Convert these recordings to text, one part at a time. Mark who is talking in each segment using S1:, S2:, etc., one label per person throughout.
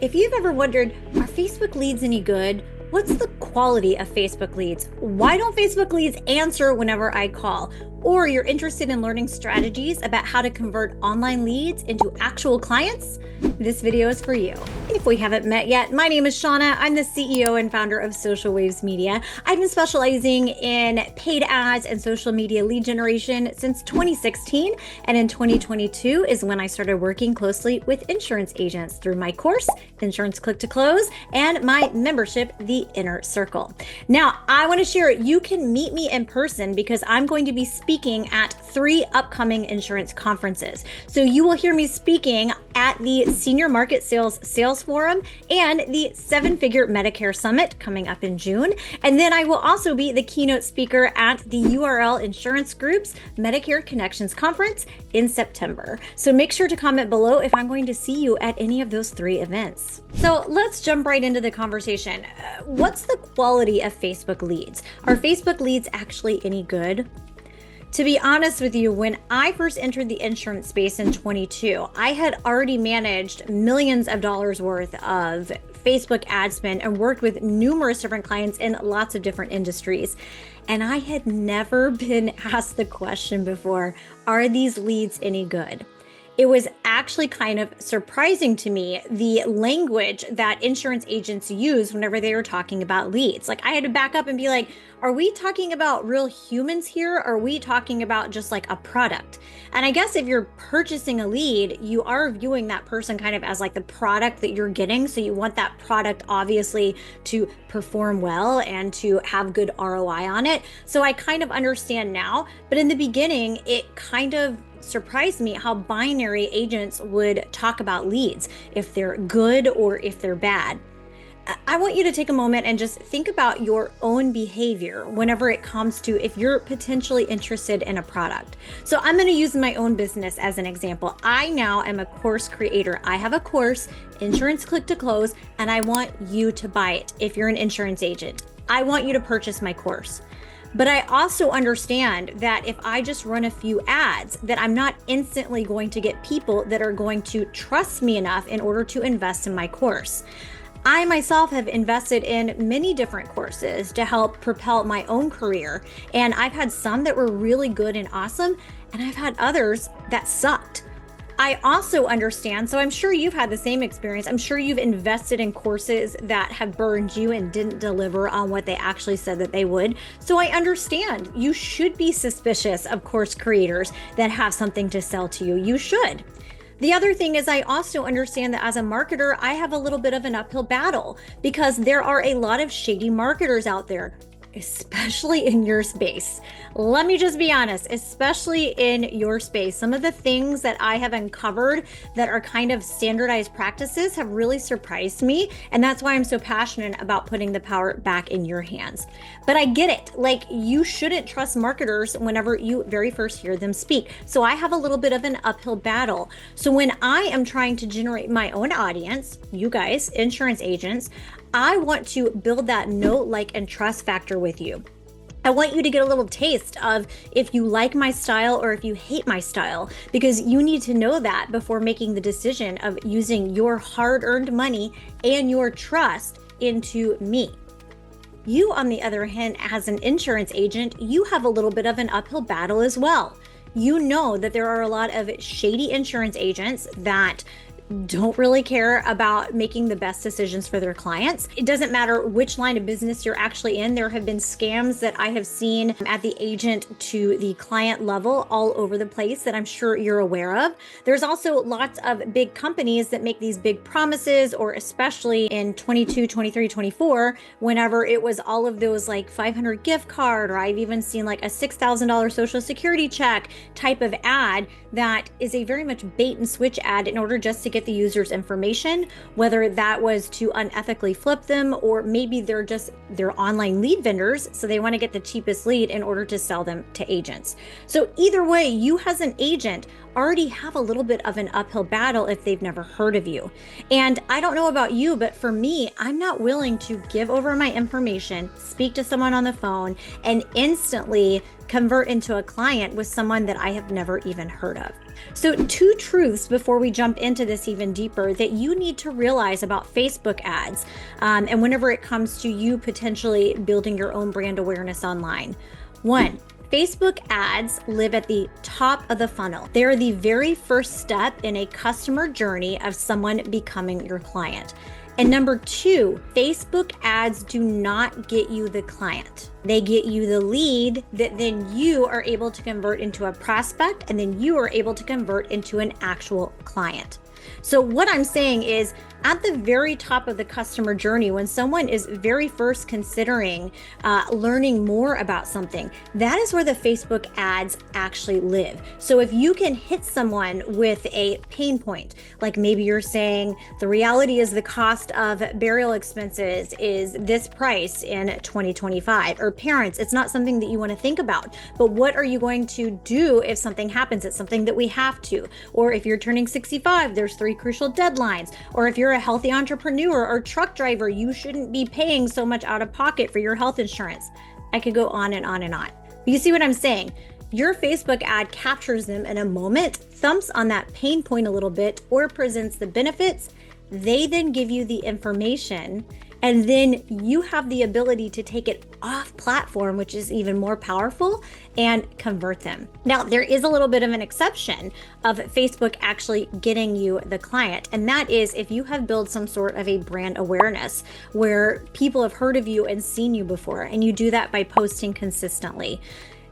S1: If you've ever wondered, are Facebook leads any good? What's the quality of Facebook leads? Why don't Facebook leads answer whenever I call? Or you're interested in learning strategies about how to convert online leads into actual clients? This video is for you. If we haven't met yet, my name is Shauna. I'm the CEO and founder of Social Waves Media. I've been specializing in paid ads and social media lead generation since 2016. And in 2022 is when I started working closely with insurance agents through my course, Insurance Click to Close, and my membership, The Inner Circle. Now, I want to share, you can meet me in person because I'm going to be speaking at 3 upcoming insurance conferences. So you will hear me speaking at the Senior Market Sales Forum and the 7-Figure Medicare Summit coming up in June. And then I will also be the keynote speaker at the URL Insurance Group's Medicare Connections Conference in September. So make sure to comment below if I'm going to see you at any of those 3 events. So let's jump right into the conversation. What's the quality of Facebook leads? Are Facebook leads actually any good? To be honest with you, when I first entered the insurance space in 22, I had already managed millions of dollars worth of Facebook ad spend and worked with numerous different clients in lots of different industries. And I had never been asked the question before, are these leads any good? It was actually kind of surprising to me, the language that insurance agents use whenever they were talking about leads. Like, I had to back up and be like, are we talking about real humans here? Or are we talking about just like a product? And I guess if you're purchasing a lead, you are viewing that person kind of as like the product that you're getting. So you want that product obviously to perform well and to have good ROI on it. So I kind of understand now, but in the beginning, it kind of surprised me how binary agents would talk about leads, if they're good or if they're bad. I want you to take a moment and just think about your own behavior whenever it comes to if you're potentially interested in a product. So I'm going to use my own business as an example. I now am a course creator. I have a course, Insurance Click to Close, and I want you to buy it. If you're an insurance agent, I want you to purchase my course. But I also understand that if I just run a few ads, that I'm not instantly going to get people that are going to trust me enough in order to invest in my course. I myself have invested in many different courses to help propel my own career. And I've had some that were really good and awesome, and I've had others that sucked. I also understand, so I'm sure you've had the same experience. I'm sure you've invested in courses that have burned you and didn't deliver on what they actually said that they would. So I understand you should be suspicious of course creators that have something to sell to you. You should. The other thing is, I also understand that as a marketer, I have a little bit of an uphill battle because there are a lot of shady marketers out there, especially in your space. Let me just be honest, especially in your space. Some of the things that I have uncovered that are kind of standardized practices have really surprised me. And that's why I'm so passionate about putting the power back in your hands. But I get it. Like, you shouldn't trust marketers whenever you very first hear them speak. So I have a little bit of an uphill battle. So when I am trying to generate my own audience, you guys, insurance agents, I want to build that know, like, and trust factor with you. I want you to get a little taste of if you like my style or if you hate my style, because you need to know that before making the decision of using your hard-earned money and your trust into me. You, on the other hand, as an insurance agent, you have a little bit of an uphill battle as well. You know that there are a lot of shady insurance agents that don't really care about making the best decisions for their clients. It doesn't matter which line of business you're actually in. There have been scams that I have seen at the agent to the client level all over the place that I'm sure you're aware of. There's also lots of big companies that make these big promises, or especially in 22, 23, 24, whenever it was all of those like 500 gift card, or I've even seen like a $6,000 social security check type of ad that is a very much bait and switch ad in order just to get the user's information, whether that was to unethically flip them, or maybe they're online lead vendors, so they want to get the cheapest lead in order to sell them to agents. So either way, you as an agent already have a little bit of an uphill battle if they've never heard of you. And I don't know about you, but for me, I'm not willing to give over my information, speak to someone on the phone, and instantly convert into a client with someone that I have never even heard of. So, two truths before we jump into this even deeper that you need to realize about Facebook ads, and whenever it comes to you potentially building your own brand awareness online. One, Facebook ads live at the top of the funnel. They're the very first step in a customer journey of someone becoming your client. And number two, Facebook ads do not get you the client. They get you the lead that then you are able to convert into a prospect, and then you are able to convert into an actual client. So what I'm saying is, at the very top of the customer journey, when someone is very first considering learning more about something, that is where the Facebook ads actually live. So if you can hit someone with a pain point, like maybe you're saying the reality is the cost of burial expenses is this price in 2025, or parents, it's not something that you want to think about, but what are you going to do if something happens? It's something that we have to. Or if you're turning 65, there's 3 crucial deadlines. Or if you're a healthy entrepreneur or truck driver, you shouldn't be paying so much out of pocket for your health insurance. I could go on and on and on. But you see what I'm saying? Your Facebook ad captures them in a moment, thumps on that pain point a little bit, or presents the benefits. They then give you the information, and then you have the ability to take it off platform, which is even more powerful, and convert them. Now, there is a little bit of an exception of Facebook actually getting you the client, and that is if you have built some sort of a brand awareness where people have heard of you and seen you before, and you do that by posting consistently.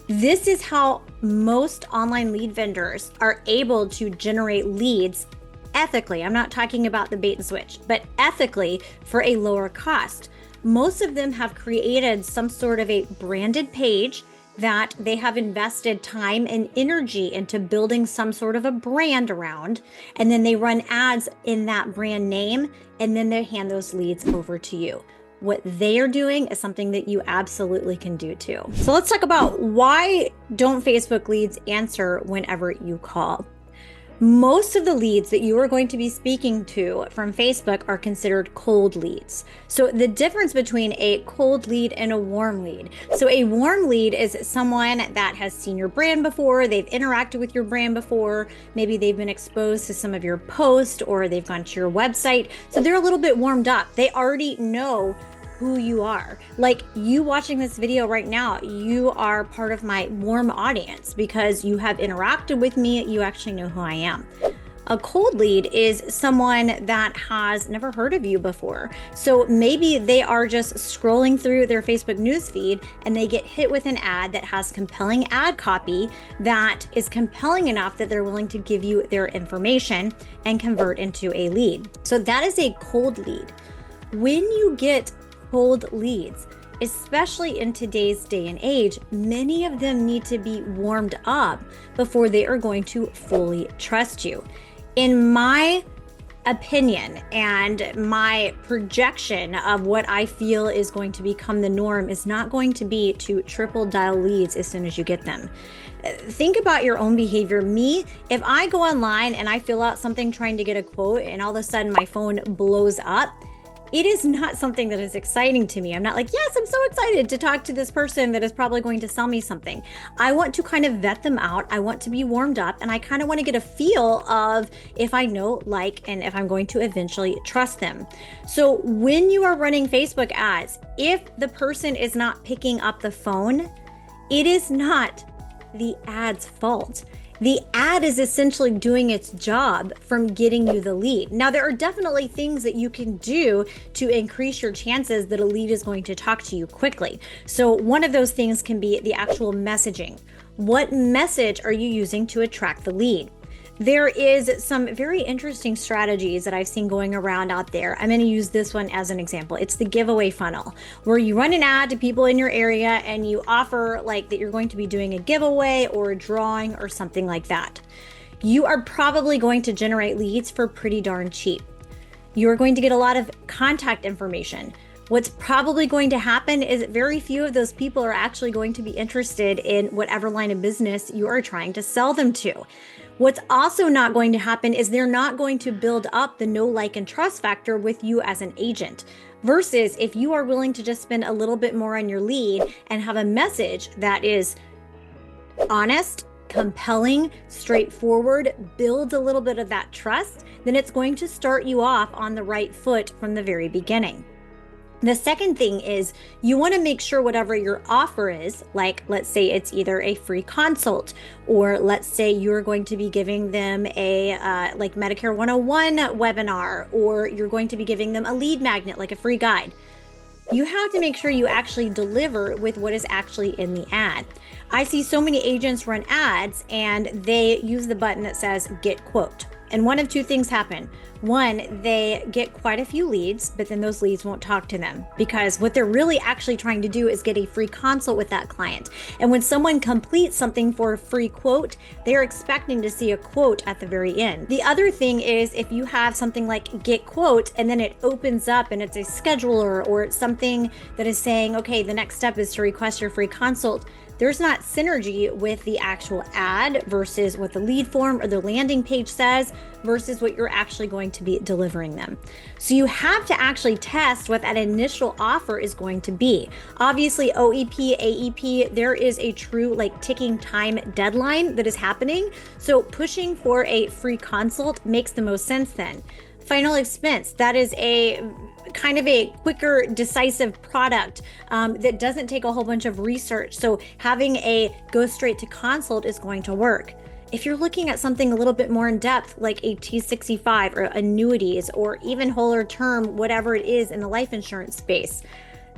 S1: This is how most online lead vendors are able to generate leads ethically. I'm not talking about the bait and switch, but ethically for a lower cost. Most of them have created some sort of a branded page that they have invested time and energy into building some sort of a brand around, and then they run ads in that brand name, and then they hand those leads over to you. What they are doing is something that you absolutely can do too. So let's talk about why don't Facebook leads answer whenever you call. Most of the leads that you are going to be speaking to from Facebook are considered cold leads. So the difference between a cold lead and a warm lead. So a warm lead is someone that has seen your brand before, they've interacted with your brand before, maybe they've been exposed to some of your posts, or they've gone to your website. So they're a little bit warmed up. They already know who you are. Like you watching this video right now, you are part of my warm audience because you have interacted with me. You actually know who I am. A cold lead is someone that has never heard of you before. So maybe they are just scrolling through their Facebook newsfeed and they get hit with an ad that has compelling ad copy that is compelling enough that they're willing to give you their information and convert into a lead. So that is a cold lead. When you get cold leads, especially in today's day and age, many of them need to be warmed up before they are going to fully trust you. In my opinion and my projection of what I feel is going to become the norm is not going to be to triple dial leads as soon as you get them. Think about your own behavior. Me, if I go online and I fill out something trying to get a quote and all of a sudden my phone blows up, it is not something that is exciting to me. I'm not like, yes, I'm so excited to talk to this person that is probably going to sell me something. I want to kind of vet them out. I want to be warmed up, and I kind of want to get a feel of if I know, like, and if I'm going to eventually trust them. So when you are running Facebook ads, if the person is not picking up the phone, it is not the ad's fault. The ad is essentially doing its job from getting you the lead. Now, there are definitely things that you can do to increase your chances that a lead is going to talk to you quickly. So one of those things can be the actual messaging. What message are you using to attract the lead? There is some very interesting strategies that I've seen going around out there. I'm going to use this one as an example. It's the giveaway funnel, where you run an ad to people in your area and you offer like that you're going to be doing a giveaway or a drawing or something like that. You are probably going to generate leads for pretty darn cheap. You're going to get a lot of contact information. What's probably going to happen is very few of those people are actually going to be interested in whatever line of business you are trying to sell them to. What's also not going to happen is they're not going to build up the know, like, and trust factor with you as an agent. Versus if you are willing to just spend a little bit more on your lead and have a message that is honest, compelling, straightforward, builds a little bit of that trust, then it's going to start you off on the right foot from the very beginning. The second thing is you want to make sure whatever your offer is, like let's say it's either a free consult, or let's say you're going to be giving them a like Medicare 101 webinar, or you're going to be giving them a lead magnet, like a free guide. You have to make sure you actually deliver with what is actually in the ad. I see so many agents run ads and they use the button that says get quote. And one of two things happen. One, they get quite a few leads, but then those leads won't talk to them because what they're really actually trying to do is get a free consult with that client. And when someone completes something for a free quote, they're expecting to see a quote at the very end. The other thing is if you have something like get quote and then it opens up and it's a scheduler or it's something that is saying, okay, the next step is to request your free consult, there's not synergy with the actual ad versus what the lead form or the landing page says versus what you're actually going to be delivering them. So you have to actually test what that initial offer is going to be. Obviously, OEP, AEP, there is a true like ticking time deadline that is happening. So pushing for a free consult makes the most sense then. Final expense, that is a kind of a quicker, decisive product that doesn't take a whole bunch of research. So having a go straight to consult is going to work. If you're looking at something a little bit more in depth, like a T65 or annuities, or even whole term, whatever it is in the life insurance space,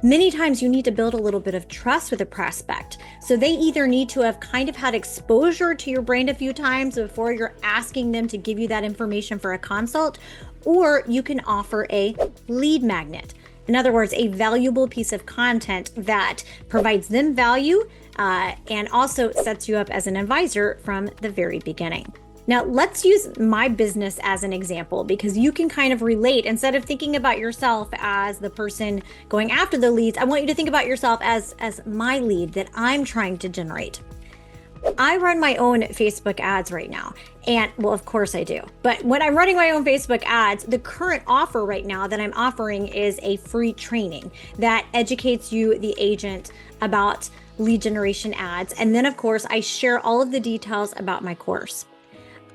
S1: many times you need to build a little bit of trust with a prospect. So they either need to have kind of had exposure to your brand a few times before you're asking them to give you that information for a consult, or you can offer a lead magnet. In other words, a valuable piece of content that provides them value and also sets you up as an advisor from the very beginning. Now, let's use my business as an example because you can kind of relate. Instead of thinking about yourself as the person going after the leads, I want you to think about yourself as my lead that I'm trying to generate. I run my own Facebook ads right now. And well, of course I do. But when I'm running my own Facebook ads, the current offer right now that I'm offering is a free training that educates you, the agent, about lead generation ads. And then of course, I share all of the details about my course.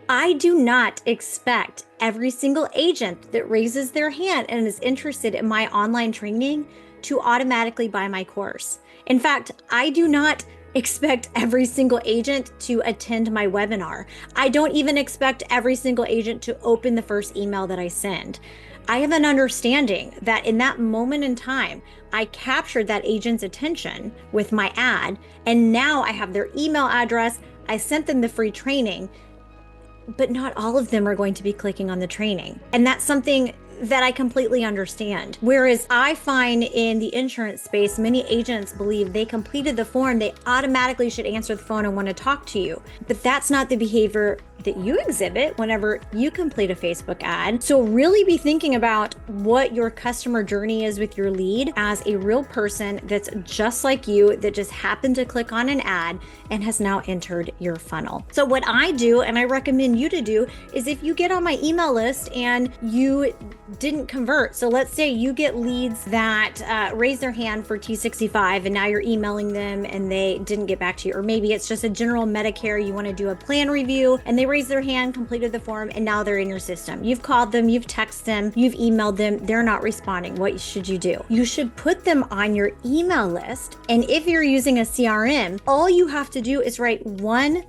S1: I do not expect every single agent that raises their hand and is interested in my online training to automatically buy my course. In fact, I do not expect every single agent to attend my webinar. I don't even expect every single agent to open the first email that I send. I have an understanding that in that moment in time, I captured that agent's attention with my ad, and now I have their email address. I sent them the free training, but not all of them are going to be clicking on the training. And that's something that I completely understand. Whereas I find in the insurance space, many agents believe they completed the form, they automatically should answer the phone and want to talk to you. But that's not the behavior that you exhibit whenever you complete a Facebook ad. So really be thinking about what your customer journey is with your lead as a real person that's just like you, that just happened to click on an ad and has now entered your funnel. So what I do, and I recommend you to do, is if you get on my email list and you didn't convert. So let's say you get leads that raise their hand for T65 and now you're emailing them and they didn't get back to you. Or maybe it's just a general Medicare, you want to do a plan review and they raised their hand, completed the form, and now they're in your system. You've called them, you've texted them, you've emailed them, they're not responding. What should you do? You should put them on your email list. And if you're using a CRM, all you have to do is write one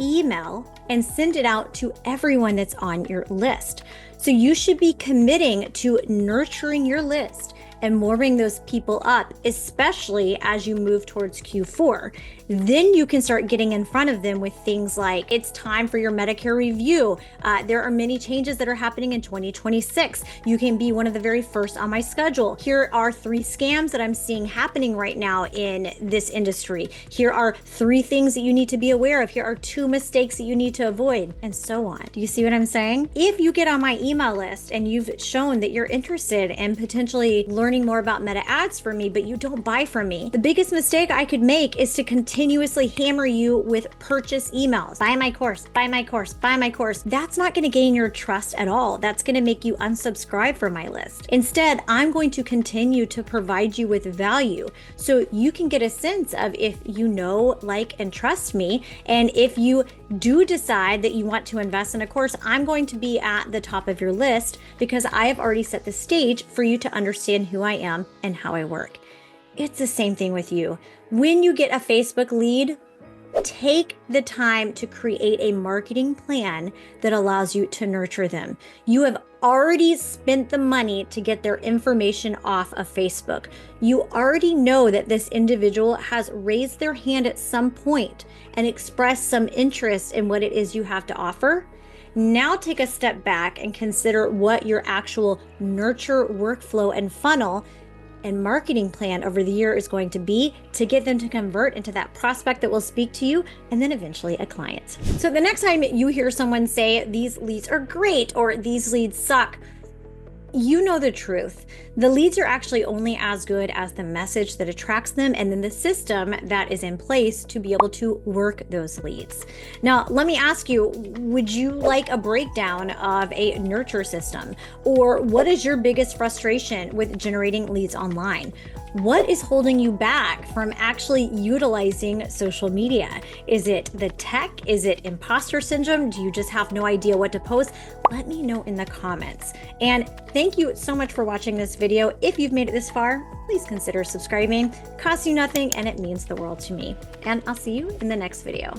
S1: email and send it out to everyone that's on your list. So you should be committing to nurturing your list and warming those people up, especially as you move towards Q4. Then you can start getting in front of them with things like, it's time for your Medicare review. There are many changes that are happening in 2026. You can be one of the very first on my schedule. Here are 3 scams that I'm seeing happening right now in this industry. Here are 3 things that you need to be aware of. Here are 2 mistakes that you need to avoid, and so on. Do you see what I'm saying? If you get on my email list and you've shown that you're interested in potentially learning learning more about Meta ads for me, but you don't buy from me. The biggest mistake I could make is to continuously hammer you with purchase emails. Buy my course, buy my course, buy my course. That's not going to gain your trust at all. That's going to make you unsubscribe from my list. Instead, I'm going to continue to provide you with value so you can get a sense of if you know, like, and trust me. And if you do decide that you want to invest in a course, I'm going to be at the top of your list because I have already set the stage for you to understand who I am and how I work. It's the same thing with you. When you get a Facebook lead, take the time to create a marketing plan that allows you to nurture them. You have already spent the money to get their information off of Facebook. You already know that this individual has raised their hand at some point and expressed some interest in what it is you have to offer. Now take a step back and consider what your actual nurture workflow and funnel and marketing plan over the year is going to be to get them to convert into that prospect that will speak to you and then eventually a client. So the next time you hear someone say these leads are great or these leads suck, you know the truth. The leads are actually only as good as the message that attracts them and then the system that is in place to be able to work those leads. Now, let me ask you, would you like a breakdown of a nurture system? Or what is your biggest frustration with generating leads online? What is holding you back from actually utilizing social media? Is it the tech? Is it imposter syndrome? Do you just have no idea what to post? Let me know in the comments. And thank you so much for watching this video. If you've made it this far, please consider subscribing. Costs you nothing and it means the world to me. And I'll see you in the next video.